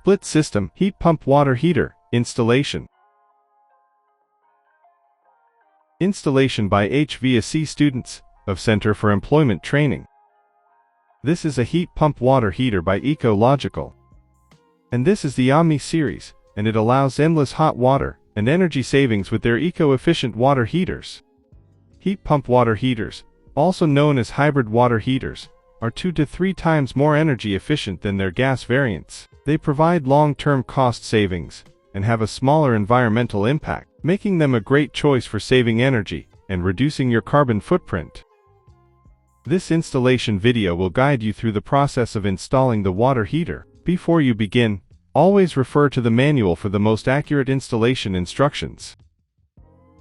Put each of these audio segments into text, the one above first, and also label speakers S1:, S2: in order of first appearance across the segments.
S1: Split System Heat Pump Water Heater Installation. Installation by HVAC students of Center for Employment Training. This is a heat pump water heater by Ecological. And this is the Omni series, and it allows endless hot water and energy savings with their eco-efficient water heaters. Heat pump water heaters, also known as hybrid water heaters, are 2 to 3 times more energy efficient than their gas variants. They provide long-term cost savings and have a smaller environmental impact, making them a great choice for saving energy and reducing your carbon footprint. This installation video will guide you through the process of installing the water heater. Before you begin, always refer to the manual for the most accurate installation instructions.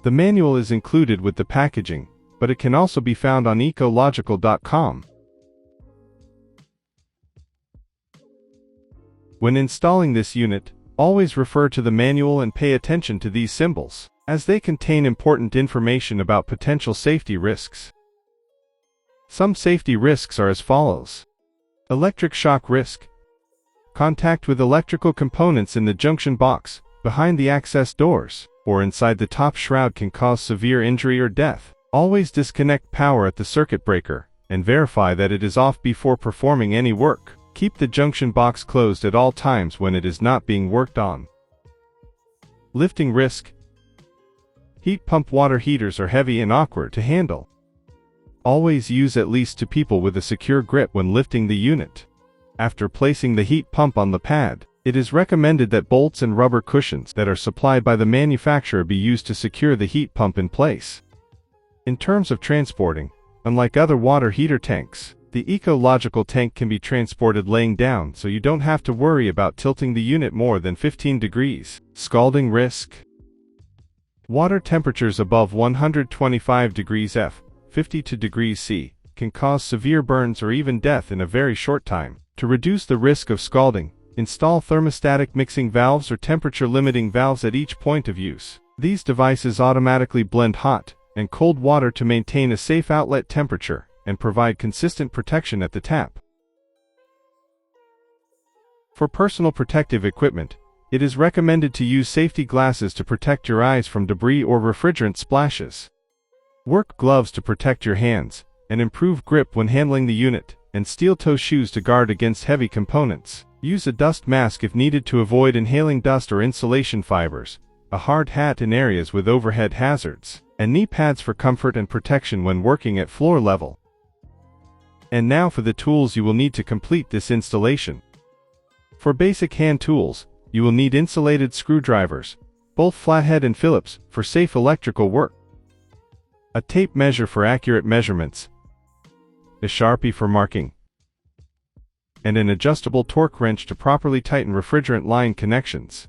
S1: The manual is included with the packaging, but it can also be found on ecological.com. When installing this unit, always refer to the manual and pay attention to these symbols, as they contain important information about potential safety risks. Some safety risks are as follows. Electric shock risk. Contact with electrical components in the junction box, behind the access doors, or inside the top shroud can cause severe injury or death. Always disconnect power at the circuit breaker, and verify that it is off before performing any work. Keep the junction box closed at all times when it is not being worked on. Lifting risk. Heat pump water heaters are heavy and awkward to handle. Always use at least 2 people with a secure grip when lifting the unit. After placing the heat pump on the pad, it is recommended that bolts and rubber cushions that are supplied by the manufacturer be used to secure the heat pump in place. In terms of transporting, unlike other water heater tanks, the Ecological tank can be transported laying down, so you don't have to worry about tilting the unit more than 15 degrees. Scalding risk. Water temperatures above 125 degrees F, 52 degrees C, can cause severe burns or even death in a very short time. To reduce the risk of scalding, install thermostatic mixing valves or temperature limiting valves at each point of use. These devices automatically blend hot and cold water to maintain a safe outlet temperature and provide consistent protection at the tap. For personal protective equipment, it is recommended to use safety glasses to protect your eyes from debris or refrigerant splashes. Work gloves to protect your hands and improve grip when handling the unit, and steel-toe shoes to guard against heavy components. Use a dust mask if needed to avoid inhaling dust or insulation fibers, a hard hat in areas with overhead hazards, and knee pads for comfort and protection when working at floor level. And now for the tools you will need to complete this installation. For basic hand tools, you will need insulated screwdrivers, both flathead and Phillips, for safe electrical work. A tape measure for accurate measurements, a Sharpie for marking, and an adjustable torque wrench to properly tighten refrigerant line connections.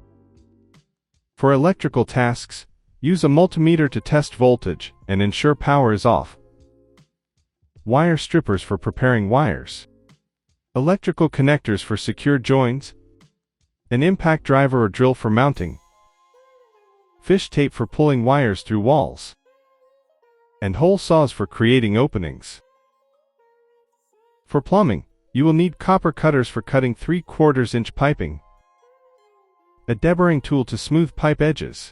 S1: For electrical tasks, use a multimeter to test voltage and ensure power is off. Wire strippers for preparing wires. Electrical connectors for secure joins. An impact driver or drill for mounting. Fish tape for pulling wires through walls. And hole saws for creating openings. For plumbing, you will need copper cutters for cutting 3/4 inch piping. A deburring tool to smooth pipe edges.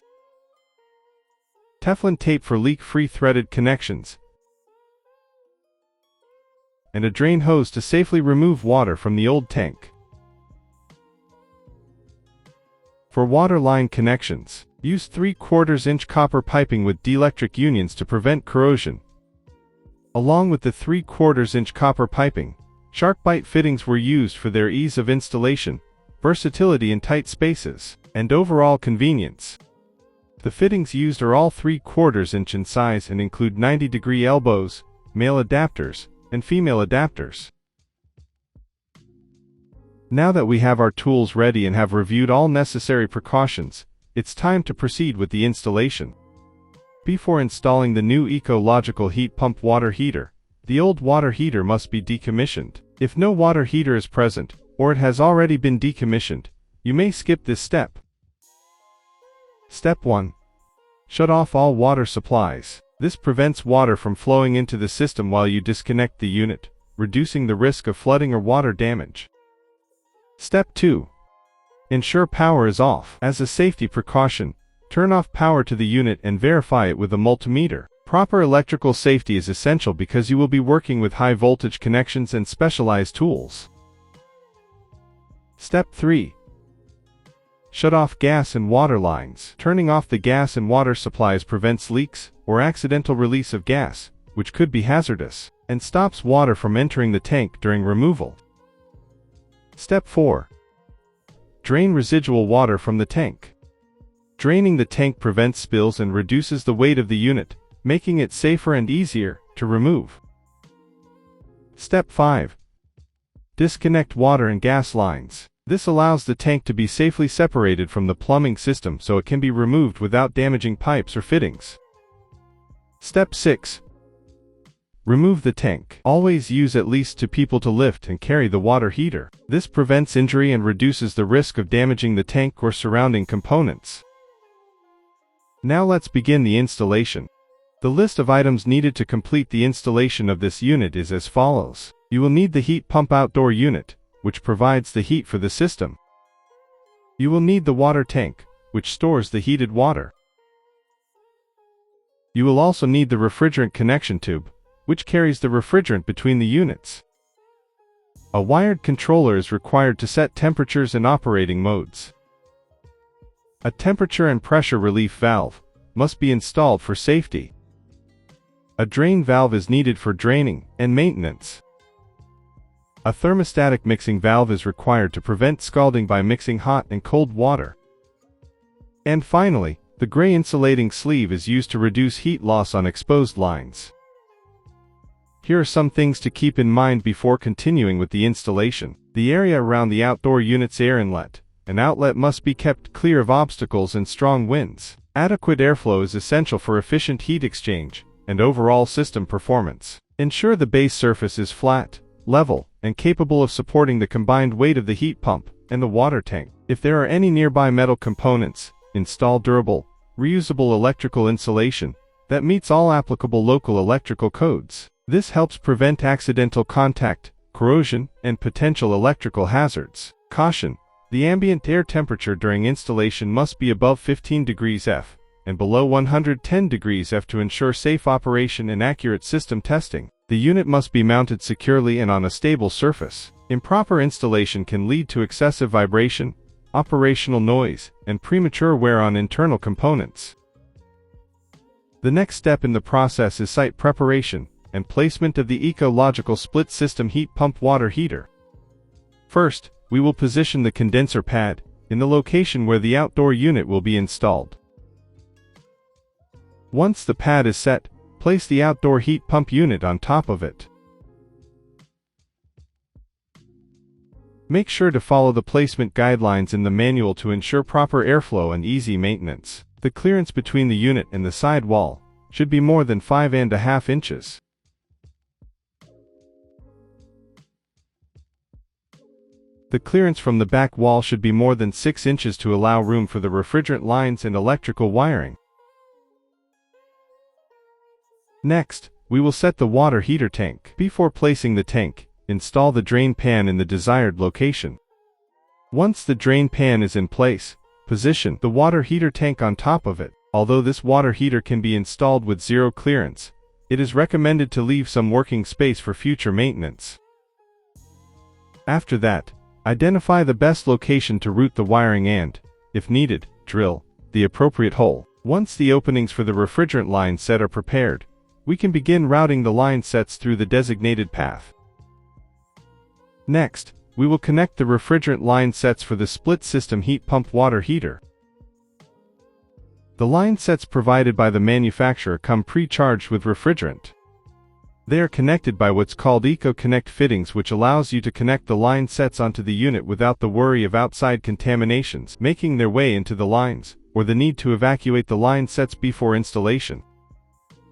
S1: Teflon tape for leak-free threaded connections. And a drain hose to safely remove water from the old tank. For water line connections, use 3/4 inch copper piping with dielectric unions to prevent corrosion. Along with the 3/4 inch copper piping, shark bite fittings were used for their ease of installation, versatility in tight spaces, and overall convenience. The fittings used are all 3/4 inch in size and include 90-degree elbows, male adapters, and female adapters. Now that we have our tools ready and have reviewed all necessary precautions, it's time to proceed with the installation. Before installing the new Ecological heat pump water heater, the old water heater must be decommissioned. If no water heater is present, or it has already been decommissioned, you may skip this step. Step 1. Shut off all water supplies. This prevents water from flowing into the system while you disconnect the unit, reducing the risk of flooding or water damage. Step 2. ensure power is off. As a safety precaution, turn off power to the unit and verify it with a multimeter. Proper electrical safety is essential because you will be working with high voltage connections and specialized tools. Step 3. Shut off gas and water lines. Turning off the gas and water supplies prevents leaks or accidental release of gas, which could be hazardous, and stops water from entering the tank during removal. Step 4. Drain residual water from the tank. Draining the tank prevents spills and reduces the weight of the unit, making it safer and easier to remove. Step 5. Disconnect water and gas lines. This allows the tank to be safely separated from the plumbing system so it can be removed without damaging pipes or fittings. Step 6. Remove the tank. Always use at least 2 people to lift and carry the water heater. This prevents injury and reduces the risk of damaging the tank or surrounding components. Now let's begin the installation. The list of items needed to complete the installation of this unit is as follows. You will need the heat pump outdoor unit, which provides the heat for the system. You will need the water tank, which stores the heated water. You will also need the refrigerant connection tube, which carries the refrigerant between the units. A wired controller is required to set temperatures and operating modes. A temperature and pressure relief valve must be installed for safety. A drain valve is needed for draining and maintenance. A thermostatic mixing valve is required to prevent scalding by mixing hot and cold water. And finally, the gray insulating sleeve is used to reduce heat loss on exposed lines. Here are some things to keep in mind before continuing with the installation. The area around the outdoor unit's air inlet and outlet must be kept clear of obstacles and strong winds. Adequate airflow is essential for efficient heat exchange and overall system performance. Ensure the base surface is flat, level, and capable of supporting the combined weight of the heat pump and the water tank. If there are any nearby metal components, install durable, reusable electrical insulation that meets all applicable local electrical codes. This helps prevent accidental contact, corrosion, and potential electrical hazards. Caution: the ambient air temperature during installation must be above 15 degrees F and below 110 degrees F to ensure safe operation and accurate system testing. The unit must be mounted securely and on a stable surface. Improper installation can lead to excessive vibration, operational noise, and premature wear on internal components. The next step in the process is site preparation and placement of the ecological split system heat pump water heater. First, we will position the condenser pad in the location where the outdoor unit will be installed. Once the pad is set, place the outdoor heat pump unit on top of it. Make sure to follow the placement guidelines in the manual to ensure proper airflow and easy maintenance. The clearance between the unit and the side wall should be more than 5.5 inches. The clearance from the back wall should be more than 6 inches to allow room for the refrigerant lines and electrical wiring. Next, we will set the water heater tank. Before placing the tank, install the drain pan in the desired location. Once the drain pan is in place, position the water heater tank on top of it. Although this water heater can be installed with zero clearance, it is recommended to leave some working space for future maintenance. After that, identify the best location to route the wiring and, if needed, drill the appropriate hole. Once the openings for the refrigerant line set are prepared, we can begin routing the line sets through the designated path. Next, we will connect the refrigerant line sets for the split system heat pump water heater. The line sets provided by the manufacturer come pre-charged with refrigerant. They are connected by what's called Eco-Connect fittings, which allows you to connect the line sets onto the unit without the worry of outside contaminations making their way into the lines, or the need to evacuate the line sets before installation.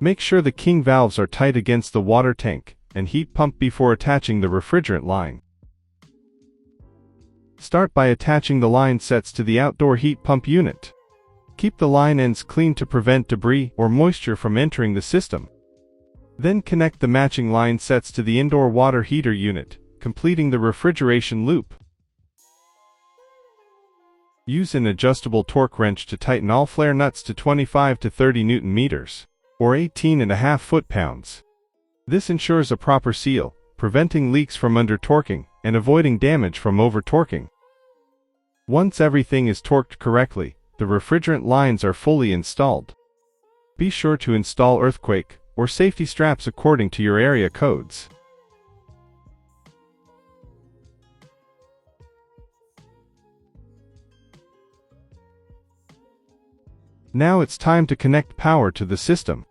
S1: Make sure the king valves are tight against the water tank and heat pump before attaching the refrigerant line. Start by attaching the line sets to the outdoor heat pump unit. Keep the line ends clean to prevent debris or moisture from entering the system. Then connect the matching line sets to the indoor water heater unit, completing the refrigeration loop. Use an adjustable torque wrench to tighten all flare nuts to 25 to 30 Newton meters, or 18.5 foot-pounds. This ensures a proper seal, preventing leaks from under-torquing and avoiding damage from over-torquing. Once everything is torqued correctly, the refrigerant lines are fully installed. Be sure to install earthquake or safety straps according to your area codes. Now it's time to connect power to the system.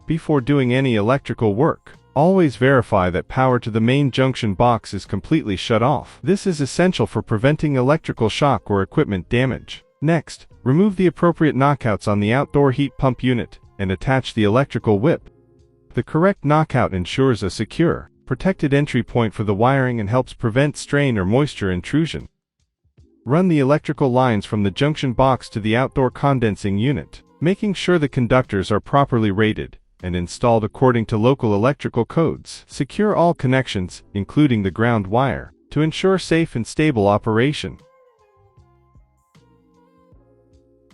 S1: Before doing any electrical work, always verify that power to the main junction box is completely shut off. This is essential for preventing electrical shock or equipment damage. Next, remove the appropriate knockouts on the outdoor heat pump unit and attach the electrical whip. The correct knockout ensures a secure, protected entry point for the wiring and helps prevent strain or moisture intrusion. Run the electrical lines from the junction box to the outdoor condensing unit, making sure the conductors are properly rated and installed according to local electrical codes. Secure all connections, including the ground wire, to ensure safe and stable operation.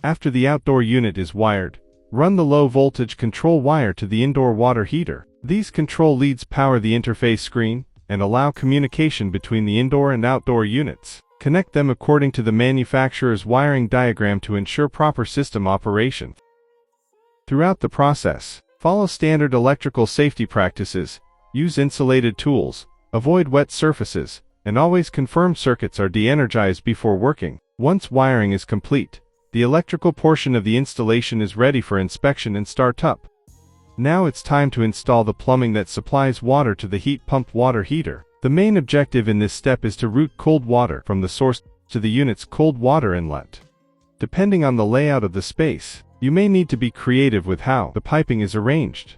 S1: After the outdoor unit is wired, run the low-voltage control wire to the indoor water heater. These control leads power the interface screen and allow communication between the indoor and outdoor units. Connect them according to the manufacturer's wiring diagram to ensure proper system operation. Throughout the process, follow standard electrical safety practices, use insulated tools, avoid wet surfaces, and always confirm circuits are de-energized before working. Once wiring is complete, the electrical portion of the installation is ready for inspection and startup. Now it's time to install the plumbing that supplies water to the heat pump water heater. The main objective in this step is to route cold water from the source to the unit's cold water inlet. Depending on the layout of the space, you may need to be creative with how the piping is arranged.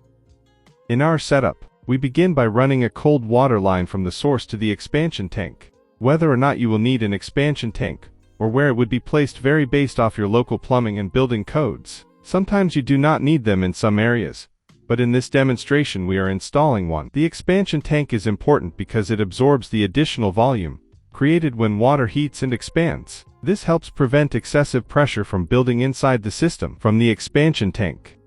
S1: In our setup, we begin by running a cold water line from the source to the expansion tank. Whether or not you will need an expansion tank, or where it would be placed vary based off your local plumbing and building codes. Sometimes you do not need them in some areas, but in this demonstration we are installing one. The expansion tank is important because it absorbs the additional volume created when water heats and expands. This helps prevent excessive pressure from building inside the system from the expansion tank.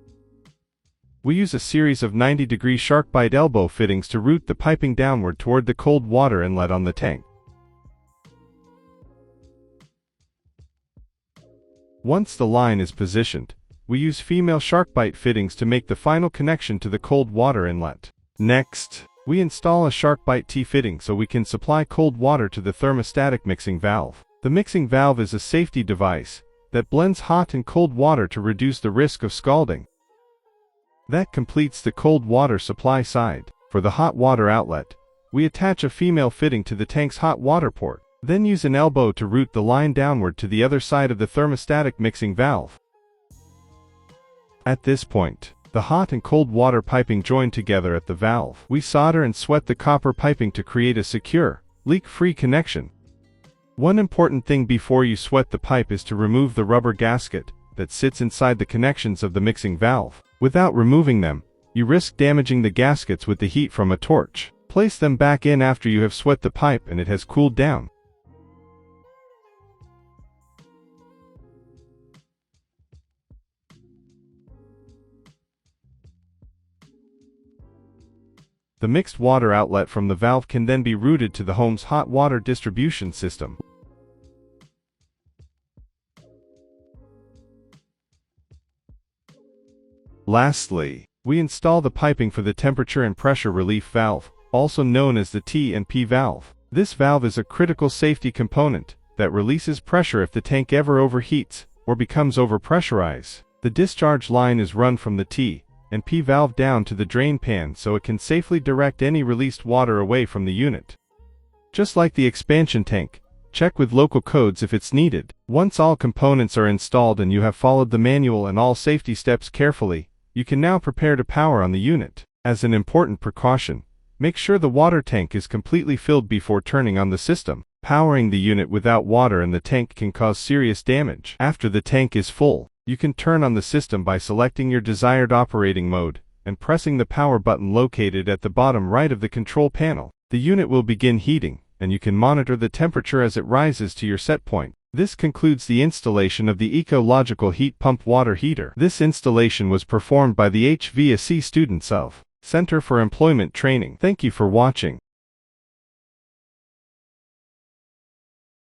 S1: We use a series of 90-degree shark bite elbow fittings to route the piping downward toward the cold water inlet on the tank. Once the line is positioned, we use female shark bite fittings to make the final connection to the cold water inlet. Next, we install a shark bite T-fitting so we can supply cold water to the thermostatic mixing valve. The mixing valve is a safety device that blends hot and cold water to reduce the risk of scalding. That completes the cold water supply side. For the hot water outlet, we attach a female fitting to the tank's hot water port, then use an elbow to route the line downward to the other side of the thermostatic mixing valve. At this point, the hot and cold water piping join together at the valve. We solder and sweat the copper piping to create a secure, leak-free connection. One important thing before you sweat the pipe is to remove the rubber gasket that sits inside the connections of the mixing valve. Without removing them, you risk damaging the gaskets with the heat from a torch. Place them back in after you have sweat the pipe and it has cooled down. The mixed water outlet from the valve can then be routed to the home's hot water distribution system. Lastly, we install the piping for the temperature and pressure relief valve, also known as the T and P valve. This valve is a critical safety component that releases pressure if the tank ever overheats or becomes overpressurized. The discharge line is run from the T and P valve down to the drain pan so it can safely direct any released water away from the unit. Just like the expansion tank, check with local codes if it's needed. Once all components are installed and you have followed the manual and all safety steps carefully, you can now prepare to power on the unit. As an important precaution, make sure the water tank is completely filled before turning on the system. Powering the unit without water in the tank can cause serious damage. After the tank is full, you can turn on the system by selecting your desired operating mode and pressing the power button located at the bottom right of the control panel. The unit will begin heating, and you can monitor the temperature as it rises to your set point. This concludes the installation of the ecological heat pump water heater. This installation was performed by the HVAC students of Center for Employment Training. Thank you for watching.